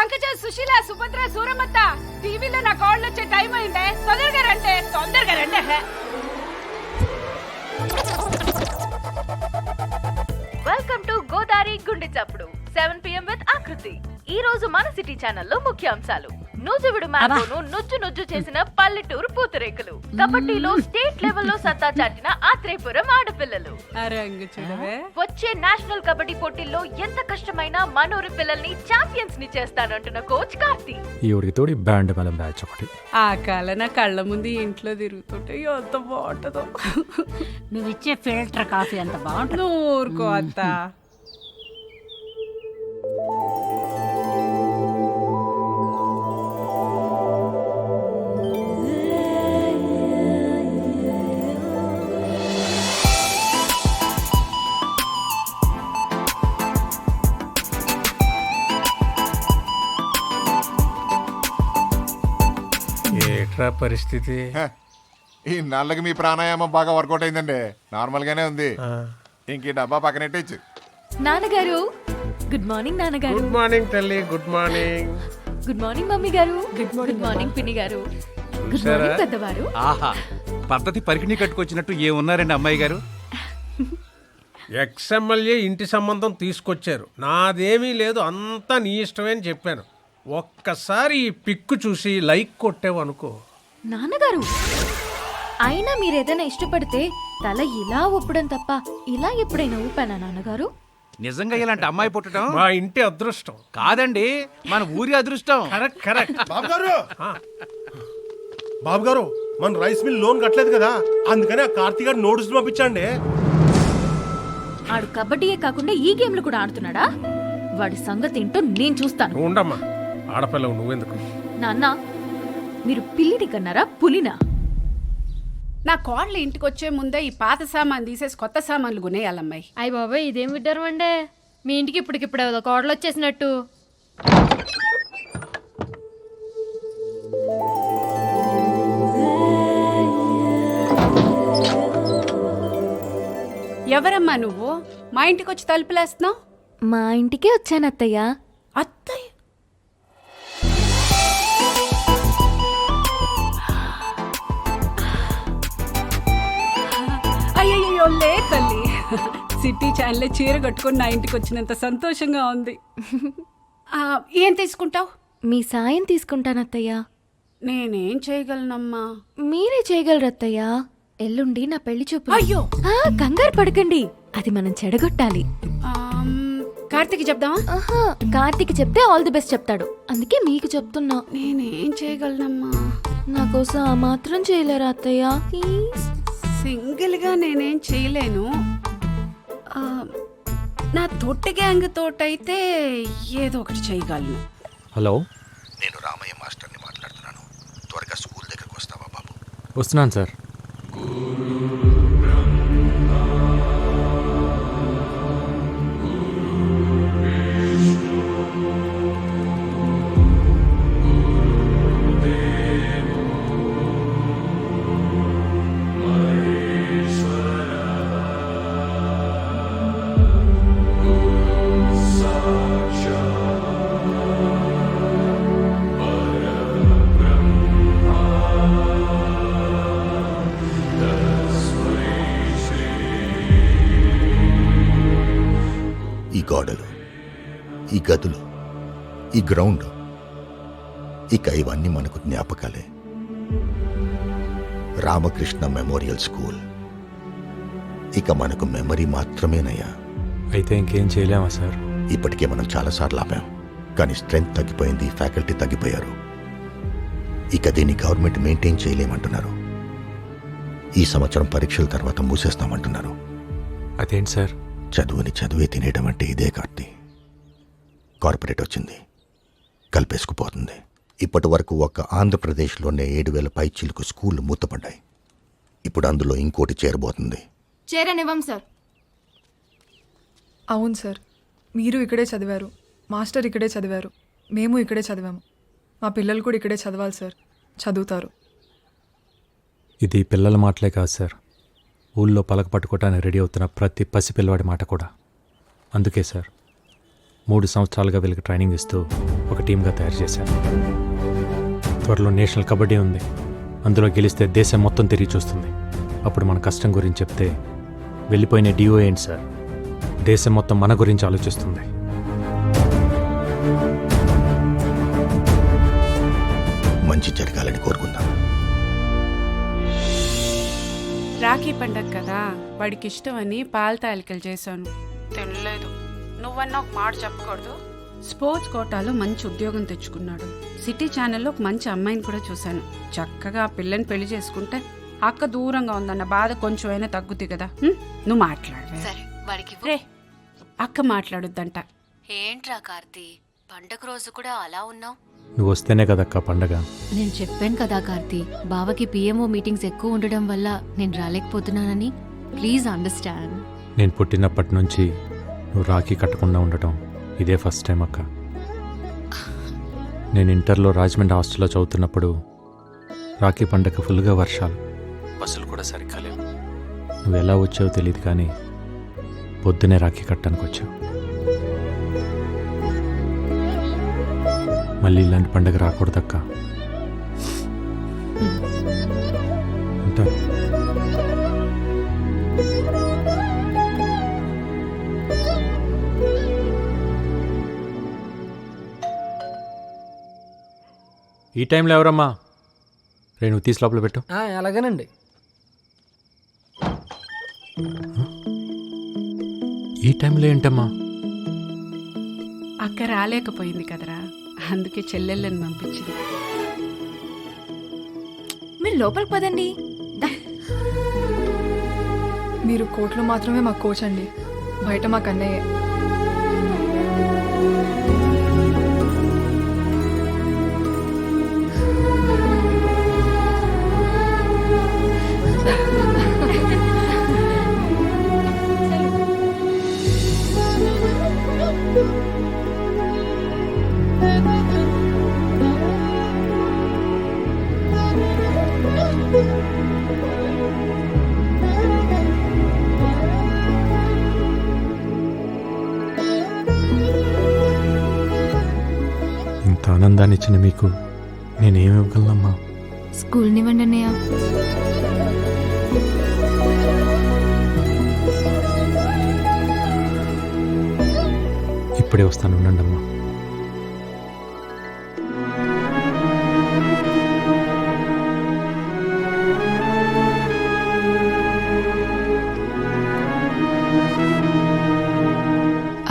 పంకజ, సుశీల, సుభద్ర, సూరమత్త, టీవీలో నా కాళ్ళు వచ్చే టైం అయిందే. తొందరగా రండి. వెల్కమ్ టు గోదావరి గుండె చప్పుడు 7 PM విత్ ఆకృతి. ఈ రోజు మన సిటీ ఛానల్లో ముఖ్యాంశాలు. నూజివీడు మ్యాంగోను నుజ్జు చేసిన పల్లెటూరు పూతరేకులు, కబడ్డీలో స్టేట్ లెవెల్లో సత్తా చాటిన ఆత్రేయపురం ఆడపిల్లలు, వచ్చే నేషనల్ కబడ్డీ పోటీల్లో ఎంత కష్టమైనా మనూరి పిల్లల్ని ఛాంపియన్స్ ని చేస్తానంటున్న కోచ్ కార్తీ. ఈ ఉడికి తోడి బ్యాండ్ మేళం బ్యాచ్ ఒకటి. ఆ కాల నా కళ్ళ ముందు ఇంట్లో తిరుగుతుంటే ఎంత బాగుంటుందో. నువ్వు ఇచ్చే ఫిల్టర్ కాఫీ అంత బాగుంటుంది. ఊరుకో అత్త. ఏట్రా పరిస్థితి? ఈ నాళ్ళకి మీ ప్రాణాయామం బాగా వర్కౌట్ అయిందండి. నార్మల్ గానే ఉంది. ఇంక ఈ డబ్బా పక్కనెట్టచ్చు. నాన్నగారు గుడ్ మార్నింగ్. నాన్నగారు గుడ్ మార్నింగ్ తల్లి. Good morning. Good morning mummy గారు. గుడ్ మార్నింగ్ పిన్ని గారు. గుడ్ మార్నింగ్ పెద్దవారు. ఆహా, పద్ధతి పరికిణి కట్టుకొచ్చినట్టు ఏమున్నారండి అమ్మాయి గారు? ఎక్స్ఎమ్మెల్యే ఇంటి సంబంధం తీసుకొచ్చారు. నాదేమీ లేదు, అంతా నీ ఇష్టమే అని చెప్పాను. ఒక్కసారి ఈ పిక్కు చూసి లైక్ కొట్టావు అనుకో. నాన్నగారు, అయినా మీరేదైనా ఇష్టపడితే తల ఇలా ఊపడం తప్ప ఇలా ఎప్పుడైనా ఊపానా నాన్నగారు? నిజంగా ఇలాంటి అమ్మాయి పుట్టడం మా ఇంటి అదృష్టం కాదండి, మన ఊరి అదృష్టం. కరెక్ట్. బాబు గారు, మన రైస్ మిల్ లోన్ కట్టలేదు కదా, అందుకని ఆ కార్తీక్ గారు నోటీసులు పంపించండి. ఆడు కబడ్డీయే కాకుండా ఈ గేమ్లు కూడా ఆడుతున్నాడా? వాడి సంగతి ఏంటో నేను చూస్తాను. ఉండమ్మా, ఆడపిల్లవు నువ్వెందుకు? నాన్న, మీరు పిల్లిని కన్నారా పులినా? నా కోడలు ఇంటికి వచ్చే ముందే ఈ పాత సామాన్ తీసేసి కొత్త సామాన్లు కొనేయాలమ్మాయి. అయ్య బాబాయ్, ఇదేం విడ్డారు అండే? మీ ఇంటికి ఇప్పటికిప్పుడు ఏదో కోడలు వచ్చేసినట్టు. ఎవరమ్మా నువ్వు? మా ఇంటికి వచ్చి తలుపులేస్తున్నావు? మా ఇంటికే వచ్చాను అత్తయ్య. అత్తయ్య? అయ్యయ్యో లే తల్లి, సిటీ ఛానల్ చీర కట్టుకొని నా ఇంటికి వచ్చినంత సంతోషంగా ఉంది. ఏం తీసుకుంటావు? మీ సాయం తీసుకుంటాను అత్తయ్య. నేనేం చేయగలనమ్మా? మీరే చేయగలరు అత్తయ్య. ఎల్లుండి నా పెళ్లి చూపు. అయ్యో, కంగారు పడకండి, అది మనం చెడగొట్టాలి. కార్తీక్ చెప్దామా? ఆహా, కార్తీక్ చెప్తే ఆల్ ది బెస్ట్ చెప్తాడు, అందుకే మీకు చెప్తున్నా. నేనేం చేయగలనమ్మా? నా కోసం ఆ మాత్రం చేయలేరా అత్తయ్య? ప్లీజ్. సింగిల్ గా నేనేం చేయలేను. నా తొట్టి గ్యాంగ్ తోటైతే ఏదో ఒకటి చేయగలను. హలో, నేను రామయ్య మాస్టర్ని మాట్లాడుతున్నాను. త్వరగా స్కూల్ దగ్గరకు వస్తావా బాబు? వస్తున్నాను సార్. ఈ గోడలు, ఈ గదులు, ఈ గ్రౌండ్, ఇక ఇవన్నీ మనకు జ్ఞాపకాలే. రామకృష్ణ మెమోరియల్ స్కూల్ ఇక మనకు మెమరీ మాత్రమేనయ్యా. అయితే ఇంకేం చేయలేమా సార్? ఇప్పటికే మనం చాలాసార్లు ఆపాం, కానీ స్ట్రెంగ్త్ తగ్గిపోయింది, ఫ్యాకల్టీ తగ్గిపోయారు. ఇక దీన్ని గవర్నమెంట్ మెయింటైన్ చేయలేమంటున్నారు. ఈ సంవత్సరం పరీక్షల తర్వాత మూసేస్తామంటున్నారు. అదేంటి సార్? చదువుని చదువే తినేయడం అంటే ఇదే కార్తీ. కార్పొరేట్ వచ్చింది, కలిపేసుకుపోతుంది. ఇప్పటి వరకు ఒక ఆంధ్రప్రదేశ్లోనే 7,000 పైచీలకు స్కూళ్ళు మూతపడ్డాయి. ఇప్పుడు అందులో ఇంకోటి చేరబోతుంది. చేరనివ్వం సార్. అవును సార్, మీరు ఇక్కడే చదివారు, మాస్టర్ ఇక్కడే చదివారు, మేము ఇక్కడే చదివాము. మా పిల్లలు కూడా ఇక్కడే చదవాలి సార్, చదువుతారు. ఇది పిల్లల మాటలే కాదు సార్, ఊళ్ళో పలక పట్టుకోవటానికి రెడీ అవుతున్న ప్రతి పసిపిల్లవాడి మాట కూడా. అందుకే సార్ 3 సంవత్సరాలుగా వీళ్ళకి ట్రైనింగ్ ఇస్తూ ఒక టీమ్గా తయారు చేశాను. త్వరలో నేషనల్ కబడ్డీ ఉంది. అందులో గెలిస్తే దేశం మొత్తం తిరిగి చూస్తుంది. అప్పుడు మన కష్టం గురించి చెప్తే వెళ్ళిపోయిన డిఓ ఏంటి సార్, దేశం మొత్తం మన గురించి ఆలోచిస్తుంది. మంచి జరగాలని కోరుకుందాం. రాఖీ పండగ కదా, వాడికి ఇష్టమని పాల తాలికలు చేశాను. తినలేదు. నువ్వన్నా ఒక మాట చెప్పకూడదు. స్పోర్ట్స్ కోటాలో మంచి ఉద్యోగం తెచ్చుకున్నాడు. సిటీ ఛానల్లో ఒక మంచి అమ్మాయిని కూడా చూశాను. చక్కగా ఆ పిల్లని పెళ్లి చేసుకుంటే అక్క దూరంగా ఉందన్న బాధ కొంచెమైనా తగ్గుతుంది కదా. నువ్వు మాట్లాడవే. సరే వాడికి రే, అక్క మాట్లాడొద్దంట. ఏంట్రా కార్తీ, పండగ రోజు కూడా అలా ఉన్నావు? నువ్వు వస్తేనే కదక్క పండగ. నేను చెప్పాను కదా కార్తీ, బావకి పిఎంఓ మీటింగ్స్ ఎక్కువ ఉండడం వల్ల నేను రాలేకపోతున్నానని. Please understand. నేను పుట్టినప్పటి నుంచి నువ్వు రాఖీ కట్టకుండా ఉండటం ఇదే ఫస్ట్ టైం అక్క. నేను ఇంటర్లో రాజమండ్రి హాస్టల్లో చదువుతున్నప్పుడు రాఖీ పండగ ఫుల్గా వర్షాలు, బస్సులు కూడా సరిగ్గా లేవు. నువ్వు ఎలా వచ్చావో తెలియదు కానీ పొద్దునే రాఖీ కట్టడానికి వచ్చావు. మళ్ళీ ఇలాంటి పండగ రాకూడదక్క. ఉంటా. ఈ టైంలో ఎవరమ్మా? రే, నువ్వు తీసి లోపల పెట్టు. అలాగేనండి. ఈ టైంలో ఏంటమ్మా? అక్క రాలేకపోయింది కదరా, అందుకే చెల్లెళ్ళని పంపించింది. మీరు లోపలికి పదండి. మీరు కోర్టులో మాత్రమే మాకు కోచ్ అండి, బయట మాకు అన్నయ్యే. ఇంత ఆనందాన్ని ఇచ్చిన మీకు నేనేమి ఇవ్వగలనమ్మా? స్కూల్ నివ్వండి అన్నయ్య. ఇప్పుడే వస్తాను, ఉండండమ్మా.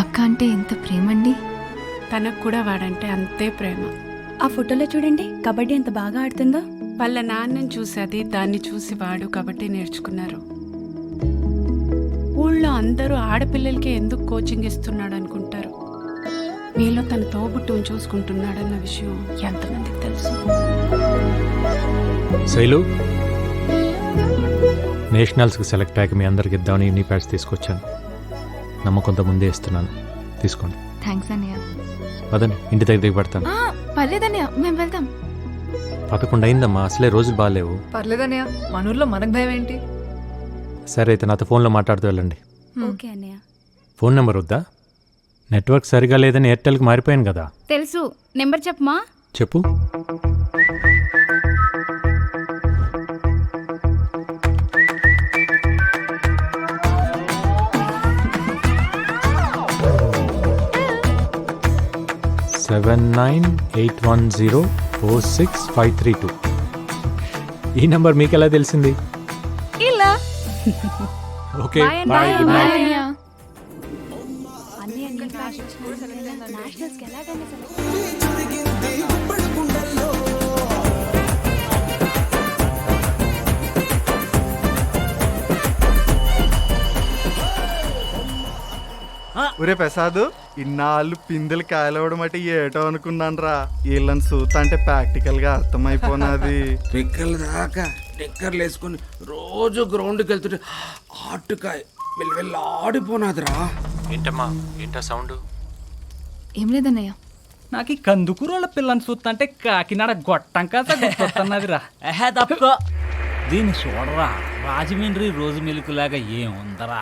అక్క అంటే ఎంత ప్రేమండి. తనకు కూడా వాడంటే అంతే ప్రేమ. ఆ ఫోటోలో చూడండి, కబడ్డీ ఎంత బాగా ఆడుతుందో. వాళ్ళ నాన్నని చూసి అది, దాన్ని చూసి వాడు కబడ్డీ నేర్చుకున్నారు. ఊళ్ళో అందరూ ఆడపిల్లలకే ఎందుకు కోచింగ్ ఇస్తున్నాడు అనుకుంటారు. మీలో తన తోబుట్టుని చూసుకుంటున్నాడన్న విషయం ఎంతమందికి తెలుసు? శైలు, నేషనల్స్కి సెలెక్ట్ అయ్యాక మీ అందరికి ఇద్దామని నీ ప్యాడ్స్ తీసుకొచ్చాను. నమ్మకంతో ముందే ఇస్తున్నాను, తీసుకోండి. థ్యాంక్స్ అన్నయ్య. పదండి, ఇంటి దగ్గరికి పడతాను. పర్లేదన్నయ్య, మేము వెళ్తాం. 11 అయిందమ్మా, అసలే రోజులు బాగాలేవు. పర్లేదన్నయ్య, మన ఊర్లో మనకు భయం ఏంటి? సరే అయితే నాతో ఫోన్లో మాట్లాడుతూ వెళ్ళండి. ఓకే అన్నయ్య. ఫోన్ నెంబర్ వద్దా? నెట్వర్క్ సరిగా లేదని ఎయిర్టెల్కి మారిపోయాను కదా. తెలుసు, నెంబర్ చెప్పమా. చెప్పు. సెవెన్ 981046532. ఈ నెంబర్ మీకు ఎలా తెలిసింది? ఇలా okay, bye bye, good night. అన్నయ్య. ఒరే ప్రసాద్, ఇన్నాళ్ళు పిందెలు కాయలవడం అంటే ఏటో అనుకున్నాను రా. వీళ్ళని చూస్తా అంటే ప్రాక్టికల్ గా అర్థమైపోయినది. పిక్కలు దాకా నిక్కర్లు వేసుకుని రోజు గ్రౌండ్కి వెళ్తుంటే ఆటుకాయ వెళ్ళి ఆడిపోనాదిరా. ఏంటమ్మా, ఏంటా సౌండ్? ఏం లేదన్నయ్య. నాకు ఈ కందుకూరోళ్ళ పిల్లని చూస్తుంటే కాకినాడ గొట్టం కాస్త గుర్తొస్తున్నదిరా. తప్పుకో, దీన్ని చూడరా, రాజమండ్రి రోజు మెలుకులాగా ఏముందరా.